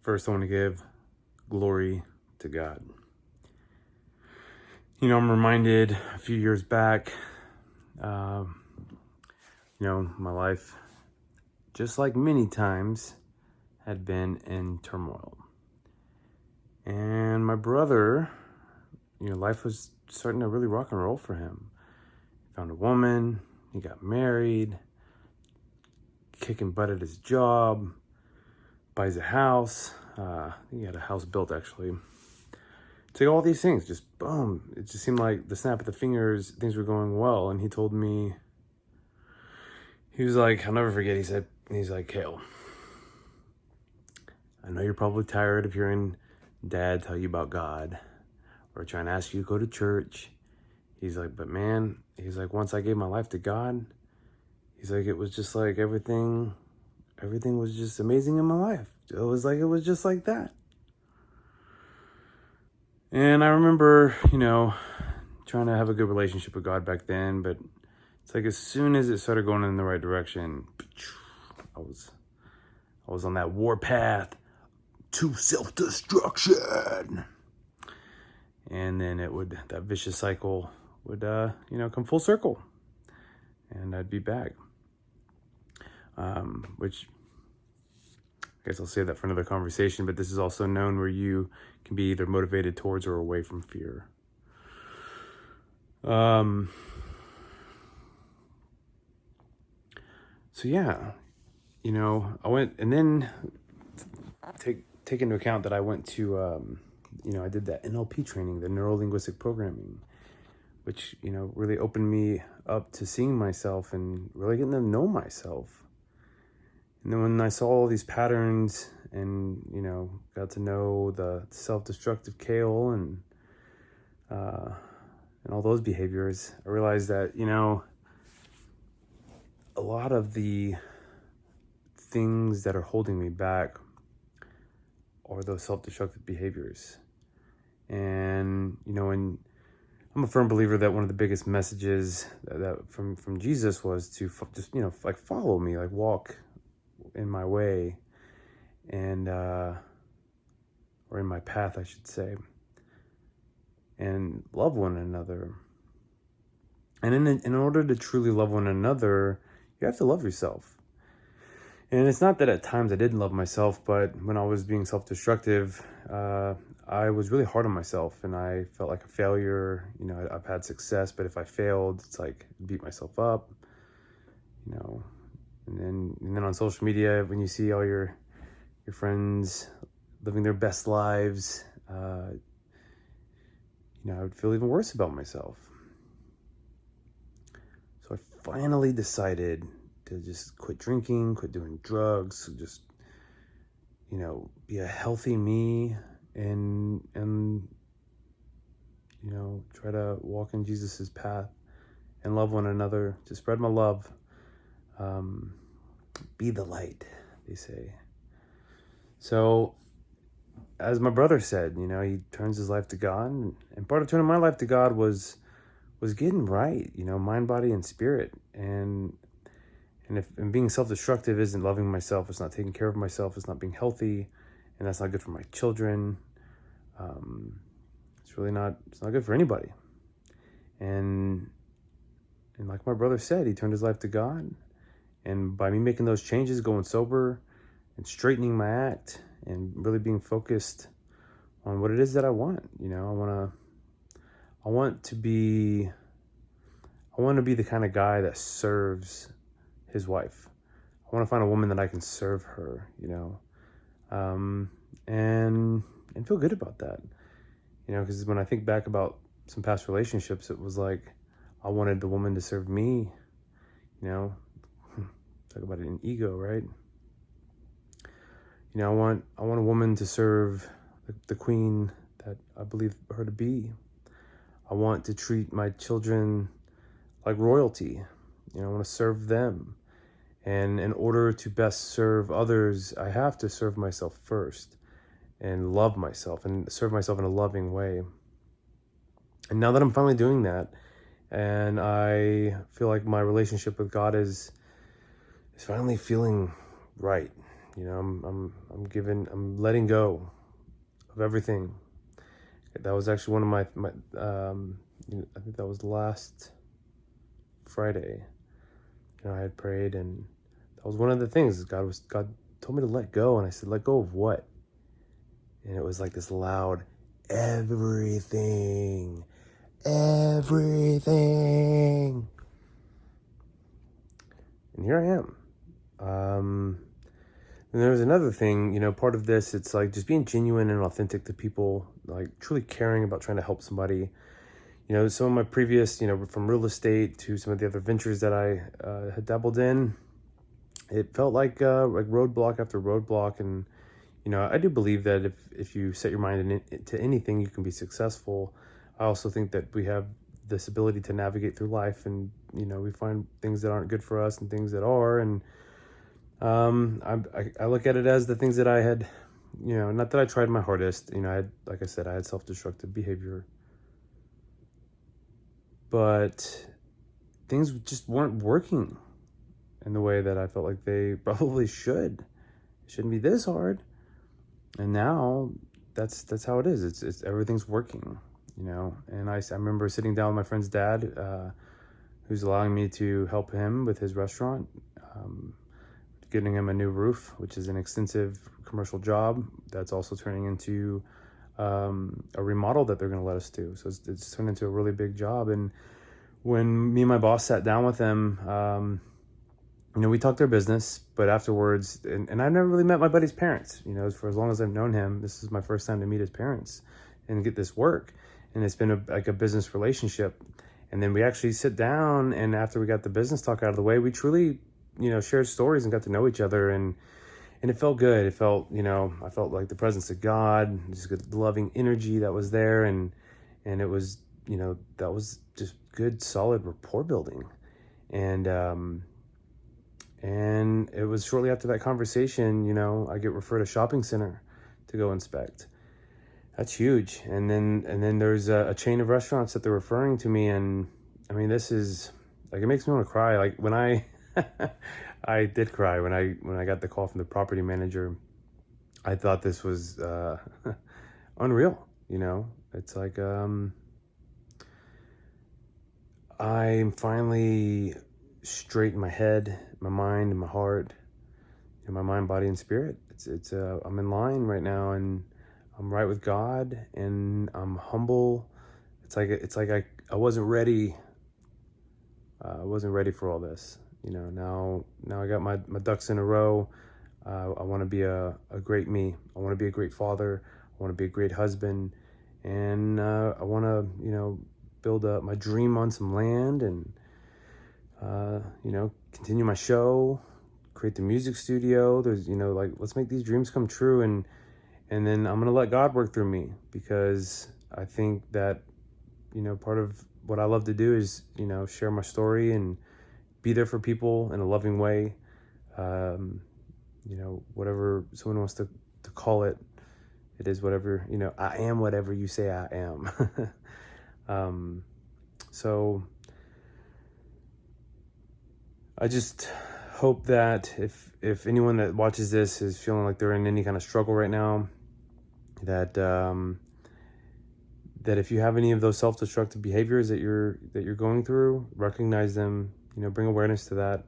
First, I want to give glory to God. I'm reminded a few years back, my life, just like many times, had been in turmoil. And my brother, life was starting to really rock and roll for him. He found a woman, he got married, kicking butt at his job, buys a house. He had a house built, actually. It's like all these things, just boom. It just seemed like the snap of the fingers, things were going well. And he told me, he was like, I'll never forget, he's like, Kale, I know you're probably tired of hearing Dad tell you about God or trying to ask you to go to church. He's like, but man, he's like, once I gave my life to God, he's like, it was just like everything was just amazing in my life. It was just like that. And I remember, trying to have a good relationship with God back then, but it's like as soon as it started going in the right direction, I was on that war path to self-destruction. And then that vicious cycle would, come full circle, and I'd be back. Which I guess I'll save that for another conversation, but this is also known where you can be either motivated towards or away from fear. So yeah, I went, and then take into account that I went to, I did that NLP training, the neuro-linguistic programming, which, really opened me up to seeing myself and really getting to know myself. And then when I saw all these patterns and, got to know the self-destructive Kale and all those behaviors, I realized that, a lot of the things that are holding me back are those self-destructive behaviors. And, and I'm a firm believer that one of the biggest messages that from Jesus was to just, follow me, walk in my way and, or in my path, I should say, and love one another. And in order to truly love one another, you have to love yourself. And it's not that at times I didn't love myself, but when I was being self-destructive, I was really hard on myself, and I felt like a failure. I've had success, but if I failed, it's like beat myself up, and then on social media, when you see all your friends living their best lives, I would feel even worse about myself. So I finally decided to just quit drinking, quit doing drugs, just, be a healthy me and try to walk in Jesus's path and love one another, to spread my love. Be the light, they say. So, as my brother said, he turns his life to God, and part of turning my life to God was getting right, mind, body, and spirit. And being self-destructive isn't loving myself, it's not taking care of myself, it's not being healthy, and that's not good for my children. It's not good for anybody. And like my brother said, he turned his life to God. And by me making those changes, going sober and straightening my act and really being focused on what it is that I want, I want to be the kind of guy that serves his wife. I want to find a woman that I can serve her, and feel good about that, because when I think back about some past relationships, it was like I wanted the woman to serve me, talk about it in ego, right? I want a woman to serve the queen that I believe her to be. I want to treat my children like royalty. I want to serve them. And in order to best serve others, I have to serve myself first and love myself and serve myself in a loving way. And now that I'm finally doing that, and I feel like my relationship with God is finally feeling right. I'm letting go of everything. That was actually one of my I think that was last Friday. I had prayed, and that was one of the things. God told me to let go, and I said, let go of what? And it was like this loud, everything, everything. And here I am. And there's another thing, part of this, it's like just being genuine and authentic to people, like truly caring about trying to help somebody. Some of my previous, from real estate to some of the other ventures that I had dabbled in, it felt like roadblock after roadblock. And, I do believe that if you set your mind to anything, you can be successful. I also think that we have this ability to navigate through life, and, we find things that aren't good for us and things that are. And I look at it as the things that I had, not that I tried my hardest, like I said, I had self-destructive behavior, but things just weren't working in the way that I felt like they probably should. It shouldn't be this hard. And now that's how it is. It's everything's working, and I remember sitting down with my friend's dad, who's allowing me to help him with his restaurant, getting him a new roof, which is an extensive commercial job that's also turning into a remodel that they're going to let us do. So it's turned into a really big job. And when me and my boss sat down with him, we talked their business, but afterwards, and I've never really met my buddy's parents, for as long as I've known him. This is my first time to meet his parents and get this work. And it's been a business relationship. And then we actually sit down, and after we got the business talk out of the way, we truly, shared stories and got to know each other. And it felt good. It felt, I felt like the presence of God, just good loving energy that was there. And it was, that was just good, solid rapport building. And it was shortly after that conversation, I get referred a shopping center to go inspect. That's huge. And then there's a chain of restaurants that they're referring to me. And I mean, this is like, it makes me want to cry. Like when I did cry when I got the call from the property manager. I thought this was unreal. It's like I'm finally straight in my head, my mind, and my heart, my mind, body, and spirit. It's I'm in line right now, and I'm right with God, and I'm humble. It's like I wasn't ready. I wasn't ready for all this. Now I got my ducks in a row. I want to be a great me. I want to be a great father. I want to be a great husband. And I want to, build my dream on some land and, continue my show, create the music studio. There's, let's make these dreams come true. And then I'm going to let God work through me, because I think that, part of what I love to do is, share my story and be there for people in a loving way. Whatever someone wants to call it, it is whatever, I am whatever you say I am. So I just hope that if anyone that watches this is feeling like they're in any kind of struggle right now, that that if you have any of those self-destructive behaviors that you're going through, recognize them, bring awareness to that.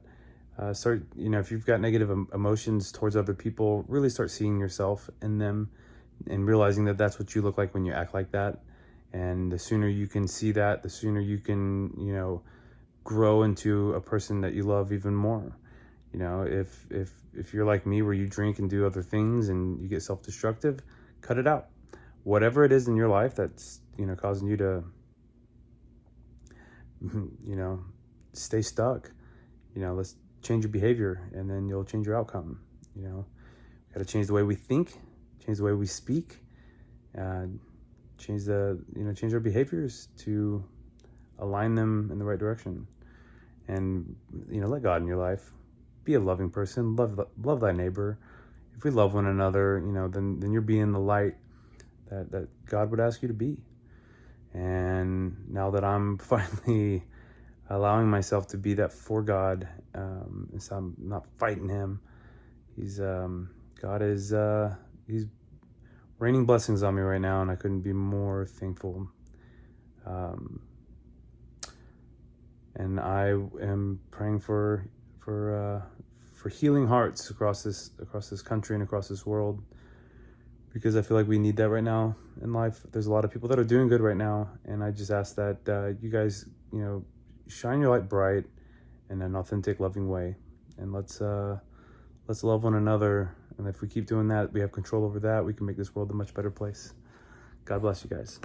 Start, if you've got negative emotions towards other people, really start seeing yourself in them and realizing that that's what you look like when you act like that. And the sooner you can see that, the sooner you can, grow into a person that you love even more. If you're like me, where you drink and do other things and you get self-destructive, cut it out. Whatever it is in your life that's, causing you to, stay stuck, let's change your behavior, and then you'll change your outcome. Got to change the way we think, change the way we speak, change our behaviors to align them in the right direction. And, let God in your life. Be a loving person, love thy neighbor. If we love one another, then you're being the light that God would ask you to be. And now that I'm finally allowing myself to be that for God, so I'm not fighting him. He's God is, he's raining blessings on me right now, and I couldn't be more thankful. And I am praying for healing hearts across this country and across this world, because I feel like we need that right now in life. There's a lot of people that are doing good right now, and I just ask that you guys, shine your light bright in an authentic, loving way, and let's love one another. And if we keep doing that, we have control over that. We can make this world a much better place. God bless you guys.